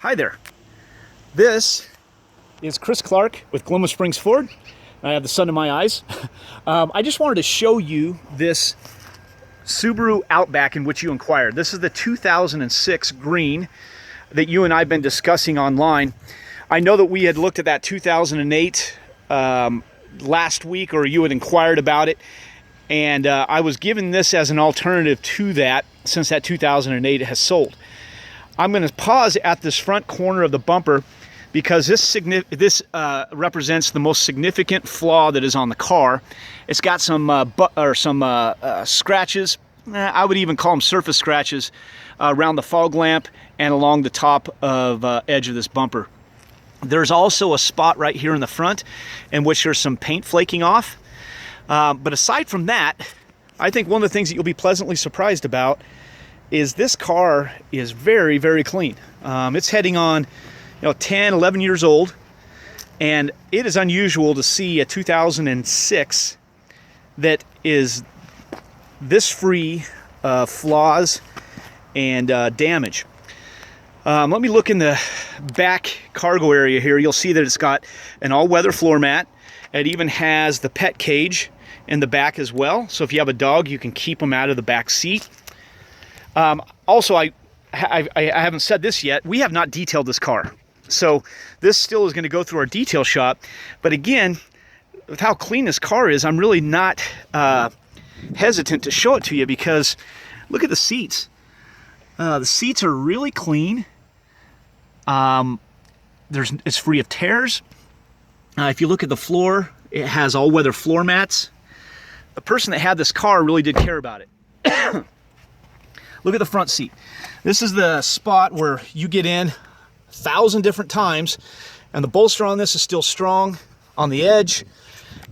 Hi there. This is Chris Clark with Glenwood Springs Ford. I have the sun in my eyes. I just wanted to show you this Subaru Outback in which you inquired. This is the 2006 green that you and I have been discussing online. I know that we had looked at that 2008 last week, or you had inquired about it, and I was given this as an alternative to that since that 2008 has sold. I'm going to pause at this front corner of the bumper because this represents the most significant flaw that is on the car. It's got some scratches. I would even call them surface scratches around the fog lamp and along the top of edge of this bumper. There's also a spot right here in the front in which there's some paint flaking off. But aside from that, I think one of the things that you'll be pleasantly surprised about is this car is very, very clean. It's heading on 10, 11 years old, and it is unusual to see a 2006 that is this free of flaws and damage. Let me look in the back cargo area here. You'll see that it's got an all-weather floor mat. It even has the pet cage in the back as well, so if you have a dog, you can keep them out of the back seat. Also, I haven't said this yet. We have not detailed this car. So this still is going to go through our detail shop. But again, with how clean this car is, I'm really not hesitant to show it to you because look at the seats. The seats are really clean. It's free of tears. If you look at the floor, it has all-weather floor mats. The person that had this car really did care about it. Look at the front seat. This is the spot where you get in 1,000 different times, and the bolster on this is still strong on the edge.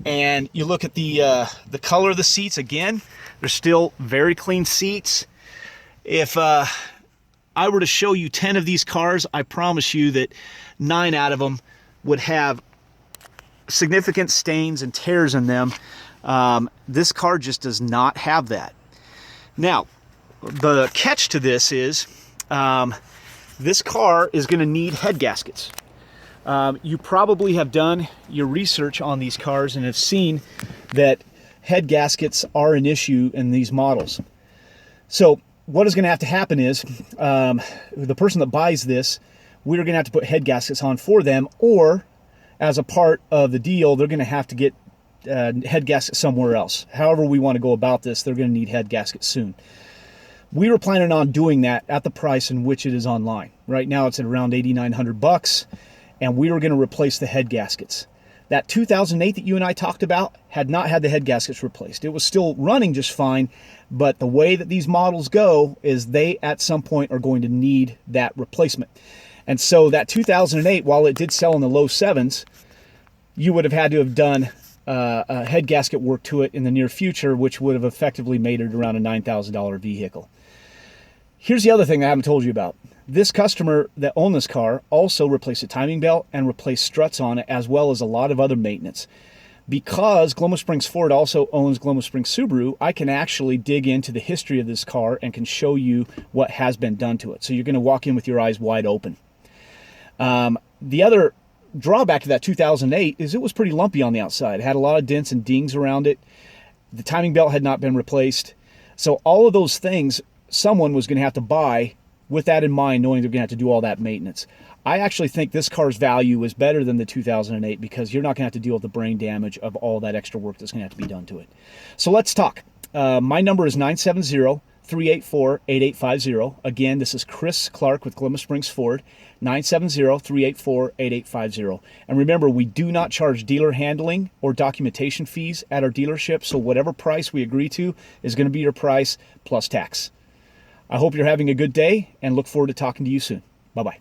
And you look at the color of the seats. Again, they're still very clean seats. If I were to show you 10 of these cars, I promise you that 9 out of them would have significant stains and tears in them. This car just does not have that. Now, the catch to this is this car is going to need head gaskets. You probably have done your research on these cars and have seen that head gaskets are an issue in these models. So what is going to have to happen is the person that buys this, we're going to have to put head gaskets on for them, or as a part of the deal, they're going to have to get head gaskets somewhere else. However we want to go about this, they're going to need head gaskets soon. We were planning on doing that at the price in which it is online. Right now it's at around $8,900, and we were going to replace the head gaskets. That 2008 that you and I talked about had not had the head gaskets replaced. It was still running just fine, but the way that these models go is they at some point are going to need that replacement. And so that 2008, while it did sell in the low sevens, you would have had to have done a head gasket work to it in the near future, which would have effectively made it around a $9,000 vehicle. Here's the other thing I haven't told you about. This customer that owned this car also replaced a timing belt and replaced struts on it, as well as a lot of other maintenance. Because Glenwood Springs Ford also owns Glenwood Springs Subaru, I can actually dig into the history of this car and can show you what has been done to it. So you're going to walk in with your eyes wide open. The other drawback to that 2008 is it was pretty lumpy on the outside. It had a lot of dents and dings around it. The timing belt had not been replaced. So all of those things someone was going to have to buy with that in mind, knowing they're going to have to do all that maintenance. I actually think this car's value is better than the 2008 because you're not going to have to deal with the brain damage of all that extra work that's going to have to be done to it. So let's talk. My number is 970-384-8850. Again, this is Chris Clark with Glenwood Springs Ford, 970-384-8850. And remember, we do not charge dealer handling or documentation fees at our dealership, so whatever price we agree to is going to be your price plus tax. I hope you're having a good day and look forward to talking to you soon. Bye-bye.